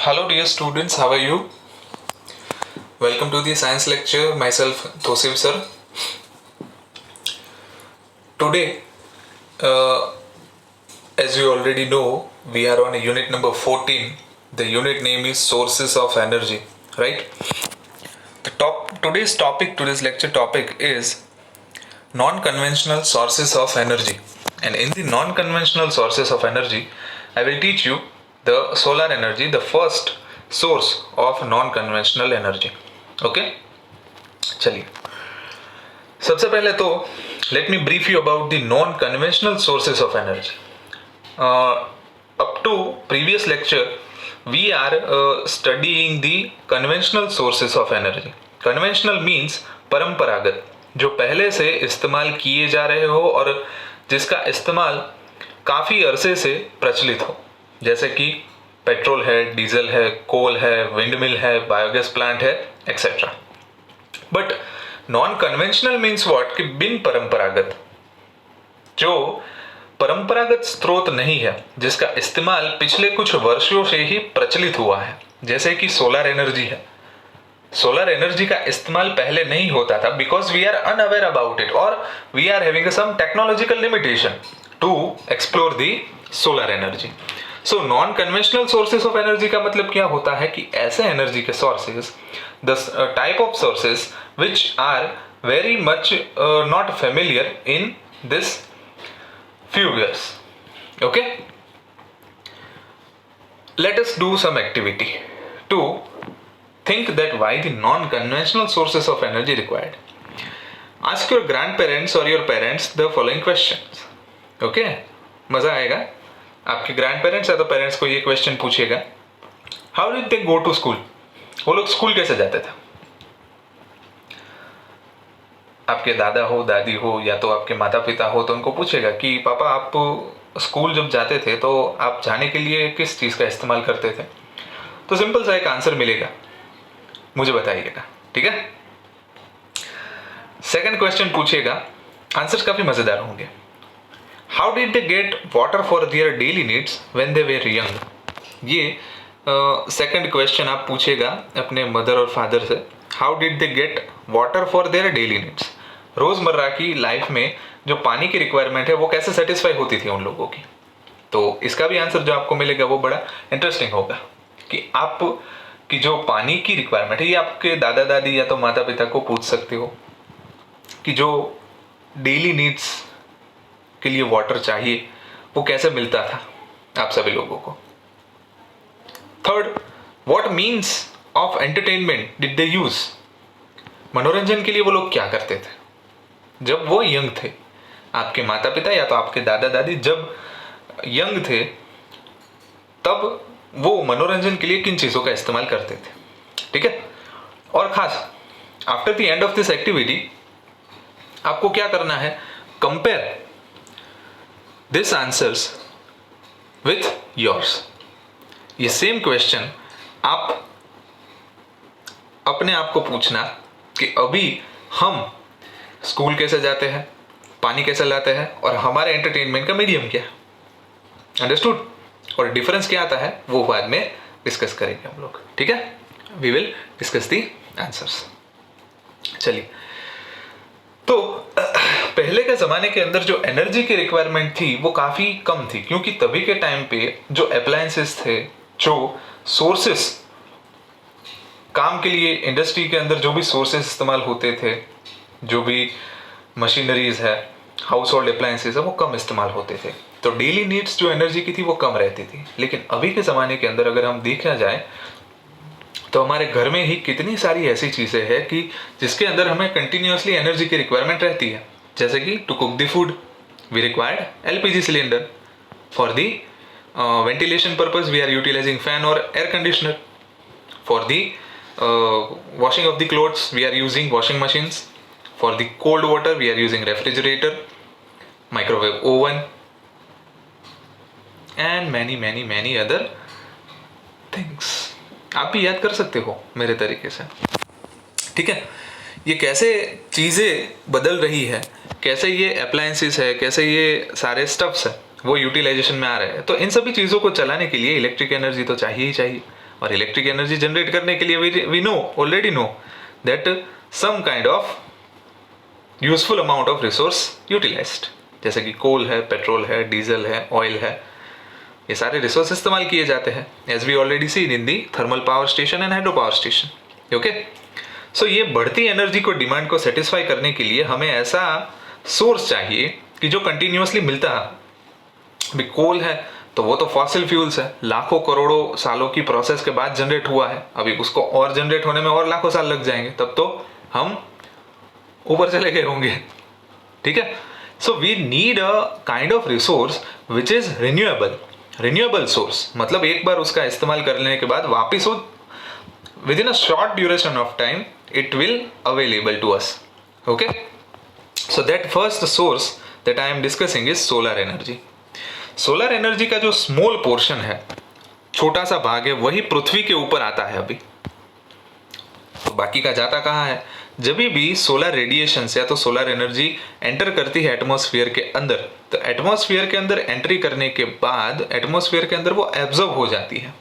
Hello, dear students, how are you? Welcome to the science lecture. Myself, Tosif sir. Today, uh, as you already know, we are on unit number 14. The unit name is Sources of Energy, right? Today's lecture topic is non-conventional sources of energy. And in the non-conventional sources of energy, I will teach you the solar energy, the first source of non-conventional energy. Okay चलिए सबसे पहले तो let me brief you about the non conventional sources of energy. Up to previous lecture we are studying the conventional sources of energy. Conventional means परंपरागत, जो पहले से इस्तेमाल किए जा रहे हो और जिसका इस्तेमाल काफ़ी अरसे से प्रचलित हो, जैसे कि पेट्रोल है, डीजल है, कोल है, विंड मिल है, बायोगैस प्लांट है, etcetera. But non conventional means what, कि बिन परंपरागत, जो परंपरागत स्रोत नहीं है, जिसका इस्तेमाल पिछले कुछ वर्षों से ही प्रचलित हुआ है, जैसे कि सोलर एनर्जी है. सोलर एनर्जी का इस्तेमाल पहले नहीं होता था because we are unaware about it और we are having some technological limitation to explore the solar energy. So non conventional sources of energy का मतलब क्या होता है कि ऐसे एनर्जी के sources, the type of sources which are very much not familiar in this few years. Okay, let us do some activity to think that why the non-conventional sources of energy required. Ask your grandparents or your parents the following questions. Okay, मजा आएगा. आपके grand या तो parents को ये question पूछेगा, how did they go to school, वो लोग स्कूल कैसे जाते थे. आपके दादा हो, दादी हो, या तो आपके माता पिता हो, तो उनको पूछेगा कि पापा आप स्कूल जब जाते थे तो आप जाने के लिए किस चीज़ का इस्तेमाल करते थे. तो सिंपल सा एक आंसर मिलेगा, मुझे बताइएगा. ठीक है. सेकंड क्वेश्चन पूछेगा, आंसर्स काफी मजेदार होंगे. How did they get water for their daily needs when they were young. ये सेकंड क्वेश्चन आप पूछेगा अपने मदर और फादर से. How did they get water for their daily needs. रोजमर्रा की लाइफ में जो पानी की रिक्वायरमेंट है वो कैसे सेटिस्फाई होती थी उन लोगों की. तो इसका भी आंसर जो आपको मिलेगा वो बड़ा इंटरेस्टिंग होगा कि आप कि जो पानी की रिक्वायरमेंट है, ये आपके दादा दादी या तो माता पिता को पूछ सकते हो कि जो डेली नीड्स के लिए वाटर चाहिए वो कैसे मिलता था आप सभी लोगों को. Third, what means of entertainment did they use. मनोरंजन के लिए वो लोग क्या करते थे जब वो यंग थे. आपके माता पिता या तो आपके दादा दादी जब यंग थे तब वो मनोरंजन के लिए किन चीज़ों का इस्तेमाल करते थे. ठीक है. और खास after the end of this activity आपको क्या करना है, compare this answers with yours. ये सेम क्वेश्चन आप अपने आप को पूछना कि अभी हम स्कूल कैसे जाते हैं, पानी कैसे लाते हैं और हमारे एंटरटेनमेंट का मीडियम क्या है. अंडरस्टूड. और डिफरेंस क्या आता है वो बाद में डिस्कस करेंगे हम लोग. ठीक है. We will discuss the answers. चलिए, तो पहले के ज़माने के अंदर जो एनर्जी की रिक्वायरमेंट थी वो काफ़ी कम थी, क्योंकि तभी के टाइम पे जो अप्लायंसेस थे, जो सोर्सेस काम के लिए इंडस्ट्री के अंदर जो भी सोर्सेस इस्तेमाल होते थे, जो भी मशीनरीज है, हाउस होल्ड अप्लायंसेस है, वो कम इस्तेमाल होते थे. तो डेली नीड्स जो एनर्जी की थी वो कम रहती थी. लेकिन अभी के ज़माने के अंदर अगर हम देखा जाए तो हमारे घर में ही कितनी सारी ऐसी चीज़ें हैं कि जिसके अंदर हमें कंटिन्यूसली एनर्जी की रिक्वायरमेंट रहती है. जैसे कि to cook the food we required LPG cylinder. For the ventilation purpose we are utilizing fan और air conditioner. For the washing of the clothes we are using washing machines. For the cold water we are using refrigerator, microwave oven and many other things. आप भी याद कर सकते हो मेरे तरीके से. ठीक है. ये कैसे चीज़ें बदल रही है, कैसे ये अप्लायंसेस है, कैसे ये सारे स्टफ्स है वो यूटिलाइजेशन में आ रहे हैं. तो इन सभी चीज़ों को चलाने के लिए इलेक्ट्रिक एनर्जी तो चाहिए ही चाहिए. और इलेक्ट्रिक एनर्जी जनरेट करने के लिए we know already know that some kind of useful amount of resource utilized, जैसे कि कोल है, पेट्रोल है, डीजल है, ऑयल है, ये सारे रिसोर्स इस्तेमाल किए जाते हैं as we already seen in the thermal power station and hydro power station. Okay, so ये बढ़ती एनर्जी को डिमांड को सेटिस्फाई करने के लिए हमें ऐसा सोर्स चाहिए कि जो कंटिन्यूसली मिलता है। अभी कोल है तो वो तो फॉसिल फ्यूल्स है, लाखों करोड़ों सालों की प्रोसेस के बाद जनरेट हुआ है, अभी उसको और जनरेट होने में और लाखों साल लग जाएंगे, तब तो हम ऊपर चले गए होंगे। ठीक है, so we need a kind of resource which is renewable source, मतलब एक बार उसका इस्तेमाल कर लेने के बाद वापिस वो within a short duration of time it will available to us. Okay, so that first source that I am discussing is solar energy. Solar energy का जो स्मॉल पोर्शन है, छोटा सा भाग है, वही पृथ्वी के ऊपर आता है अभी, तो बाकी का जाता कहाँ है? जब भी सोलर रेडिएशन या तो सोलर एनर्जी एंटर करती है एटमॉस्फेयर के अंदर, तो एटमॉस्फेयर के अंदर एंट्री करने के बाद एटमॉस्फेयर के अंदर वो एब्जॉर्ब हो जाती है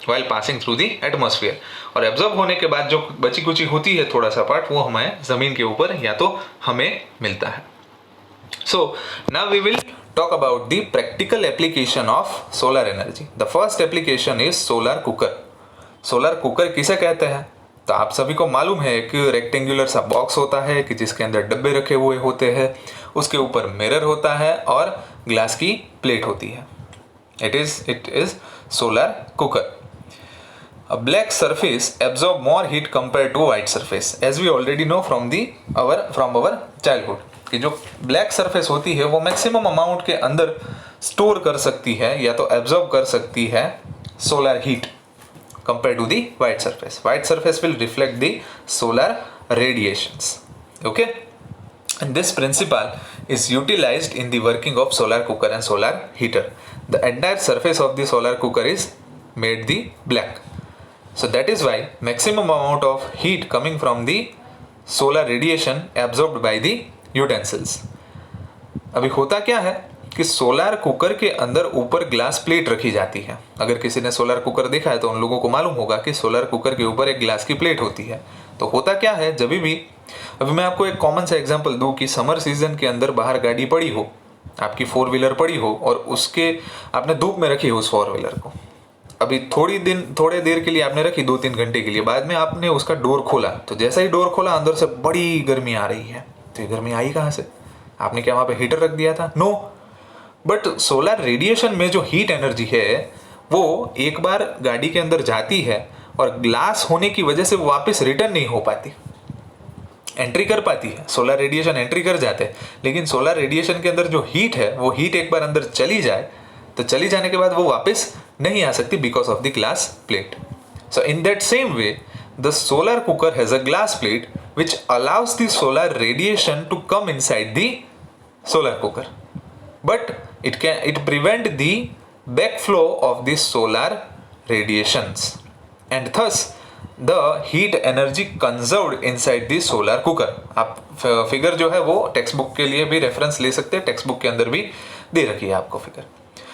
while passing through the atmosphere, और एब्जॉर्ब होने के बाद जो बची कुची होती है थोड़ा सा पार्ट, वो हमें जमीन के ऊपर या तो हमें मिलता है। So now we will talk about the practical application of solar energy. The first application is solar cooker. Solar cooker किसे कहते हैं? तो आप सभी को मालूम है कि रेक्टेंगुलर सा बॉक्स होता है कि जिसके अंदर डब्बे रखे हुए होते हैं, उसके ऊपर मिरर होता है और ग्लास की प्लेट होती है। It is solar cooker. A black surface absorb more heat compared to white surface, as we already know from our childhood कि जो ब्लैक सरफेस होती है वो मैक्सिमम अमाउंट के अंदर स्टोर कर सकती है या तो एब्जॉर्ब कर सकती है solar heat compare to the white surface. White surface will reflect the solar radiations. Okay, and this principle is utilized in the working of solar cooker and solar heater. The entire surface of the solar cooker is made the black. So that is why maximum amount of heat coming from the solar radiation absorbed by the utensils. अभी होता क्या है कि solar cooker के अंदर ऊपर glass plate रखी जाती है। अगर किसी ने सोलर कुकर देखा है तो उन लोगों को मालूम होगा कि सोलर कुकर के ऊपर एक ग्लास की प्लेट होती है। तो होता क्या है, जब भी अभी मैं आपको एक कॉमन सा एग्जांपल दूं कि समर सीजन के अंदर बाहर गाड़ी पड़ी हो, आपकी 4 व्हीलर पड़ी हो और उसके आपने धूप में रखी हो उस 4 व्हीलर को, अभी थोड़े देर के लिए आपने रखी, 2-3 घंटे के लिए, बाद में आपने उसका डोर खोला, तो जैसा ही डोर खोला अंदर से बड़ी गर्मी आ रही है। तो ये गर्मी आई कहाँ से? आपने क्या वहाँ पे हीटर रख दिया था? नो, बट सोलर रेडिएशन में जो हीट एनर्जी है वो एक बार गाड़ी के अंदर जाती है और ग्लास होने की वजह से वो वापस रिटर्न नहीं हो पाती, एंट्री कर पाती है। सोलर रेडिएशन एंट्री कर जाते हैं, लेकिन सोलर रेडिएशन के अंदर जो हीट है वो हीट एक बार अंदर चली जाए तो चली जाने के बाद वो वापस नहीं आ सकती because of the glass plate. So in that same way the solar cooker has a glass plate which allows the solar radiation to come inside the solar cooker, but it prevent the backflow of the solar radiations and thus the heat energy conserved inside the solar cooker. आप figure जो है वो text book के लिए भी reference ले सकते हैं, टेक्स्ट बुक के अंदर भी दे रखी है आपको figure.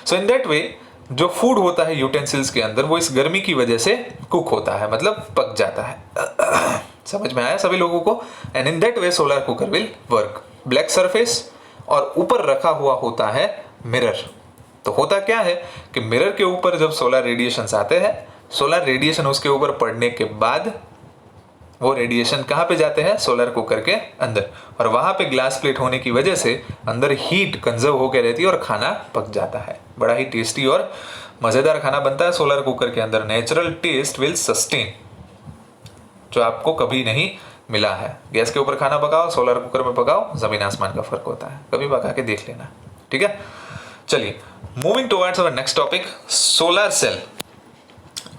So in that way जो फूड होता है यूटेंसिल्स के अंदर वो इस गर्मी की वजह से कुक होता है, मतलब पक जाता है। समझ में आया सभी लोगों को? And in that way solar cooker will work. Black surface और ऊपर रखा हुआ होता है मिरर। तो होता क्या है कि मिरर के ऊपर जब सोलर रेडिएशंस आते हैं, सोलर रेडिएशन उसके ऊपर पड़ने के बाद वो रेडिएशन कहाँ पे जाते हैं? सोलर कुकर के अंदर, और वहाँ पे ग्लास प्लेट होने की वजह से अंदर हीट कंजर्व होकर रहती है और खाना पक जाता है। बड़ा ही टेस्टी और मज़ेदार खाना बनता है सोलर कुकर के अंदर। नेचुरल टेस्ट विल सस्टेन, जो आपको कभी नहीं मिला है। गैस के ऊपर खाना पकाओ, सोलर कुकर में पकाओ, जमीन आसमान का फर्क होता है। कभी पका के देख लेना, ठीक है? चलिए, moving towards our next topic, solar cell.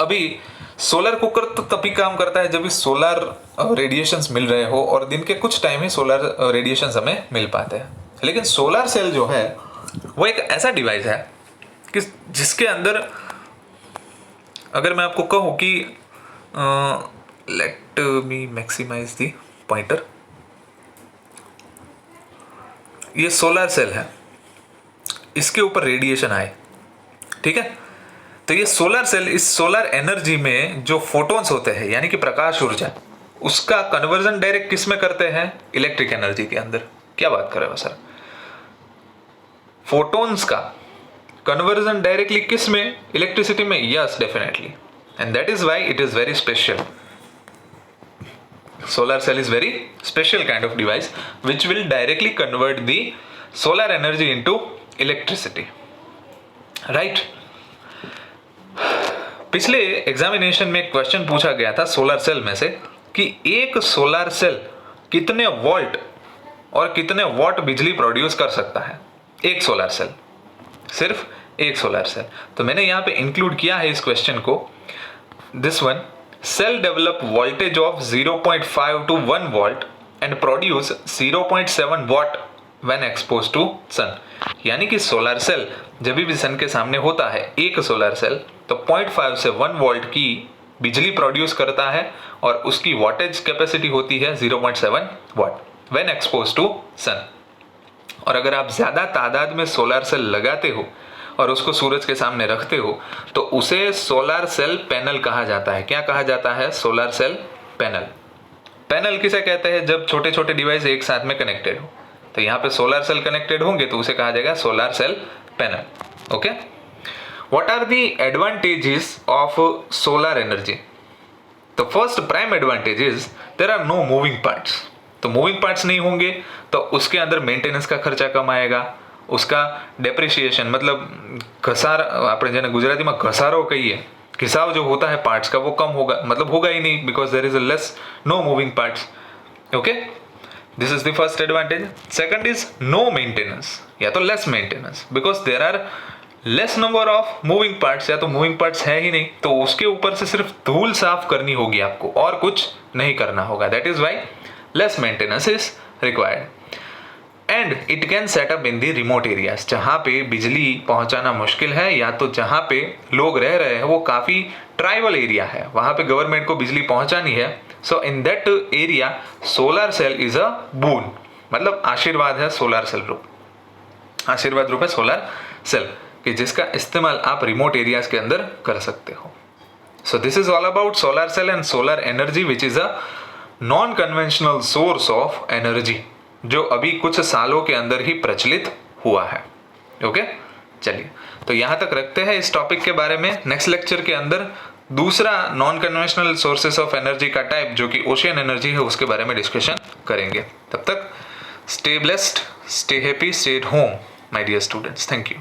अभी सोलर कुकर तो तभी काम करता है जब भी सोलर रेडिएशंस मिल रहे हो और दिन के कुछ टाइम ही सोलर रेडिएशंस हमें मिल पाते हैं। लेकिन सोलर सेल जो है वो एक ऐसा डिवाइस है कि जिसके अंदर अगर मैं आपको कहूँ कि लेट मी मैक्सिमाइज दी पॉइंटर, ये सोलर सेल है, इसके ऊपर रेडिएशन आए, ठीक है? तो ये सोलर सेल, इस सोलर एनर्जी में जो फोटॉन्स होते हैं यानी कि प्रकाश ऊर्जा, उसका कन्वर्जन डायरेक्ट किस में करते हैं? इलेक्ट्रिक एनर्जी के अंदर। क्या बात कर रहे हो सर? फोटॉन्स का कन्वर्जन डायरेक्टली किस में? इलेक्ट्रिसिटी में। Yes, definitely, and that is why it is very special. Solar cell is very special kind of device which will directly convert the solar energy into electricity. Right? पिछले examination में एक question पूछा गया था solar cell में से कि एक सोलर सेल कितने वोल्ट और कितने वॉट बिजली प्रोड्यूस कर सकता है? एक सोलर सेल, सिर्फ एक सोलर सेल. तो मैंने यहाँ पे इंक्लूड किया है इस क्वेश्चन को. This one, cell develop voltage of 0.5 to 1 volt and produce 0.7 watt when exposed to sun. यानी कि सोलर सेल जब भी सन के सामने होता है, एक सोलर सेल, तो 0.5 से 1 वोल्ट की बिजली प्रोड्यूस करता है और उसकी वॉटेज कैपेसिटी होती है 0.7 वाट व्हेन एक्सपोज टू सन. और अगर आप ज़्यादा तादाद में सोलर सेल लगाते हो और उसको सूरज के सामने रखते हो तो उसे सोलर सेल पैनल कहा जाता है. क्या कहा जाता है? Solar cell panel. पैनल किसे कहते हैं? जब छोटे छोटे डिवाइस एक साथ में कनेक्टेड हो. तो यहाँ पे सोलर सेल कनेक्टेड होंगे तो उसे कहा जाएगा solar cell panel. Okay. What are the advantages of solar energy? तो first prime advantage is there are no moving parts. तो मूविंग पार्ट्स नहीं होंगे तो उसके अंदर मेंटेनेंस का खर्चा कम आएगा. उसका डेप्रिसिएशन मतलब घसार, આપણે જેને ગુજરાતીમાં ઘસારો કહીએ, ઘिसाव जो होता है पार्ट्स का वो कम होगा, मतलब होगा ही नहीं, because there is a less no moving parts. Okay, this is the first advantage. Second is no maintenance, या तो less maintenance, because there are less number of moving parts, या तो मूविंग पार्ट्स है ही नहीं तो उसके ऊपर से सिर्फ धूल साफ करनी होगी आपको और कुछ नहीं करना होगा. That is why less maintenance is required. And it can setup in the remote areas, जहाँ पे बिजली पहुँचाना मुश्किल है या तो जहाँ पे लोग रह रहे हैं वो काफ़ी ट्राइबल एरिया है, वहाँ पे गवर्नमेंट को बिजली पहुँचानी है. So in that area solar cell is a boon, मतलब आशीर्वाद है सोलर सेल रूप, आशीर्वाद रूप है सोलर सेल कि जिसका इस्तेमाल आप रिमोट एरियाज के अंदर कर सकते हो. So this is all about solar cell and solar energy which is a non conventional source of energy जो अभी कुछ सालों के अंदर ही प्रचलित हुआ है. ओके, चलिए तो यहाँ तक रखते हैं इस टॉपिक के बारे में. नेक्स्ट लेक्चर के अंदर दूसरा non conventional sources of energy का टाइप जो कि ओशियन एनर्जी है उसके बारे में डिस्कशन करेंगे. तब तक stay blessed, stay happy, stay at home my dear students. Thank you.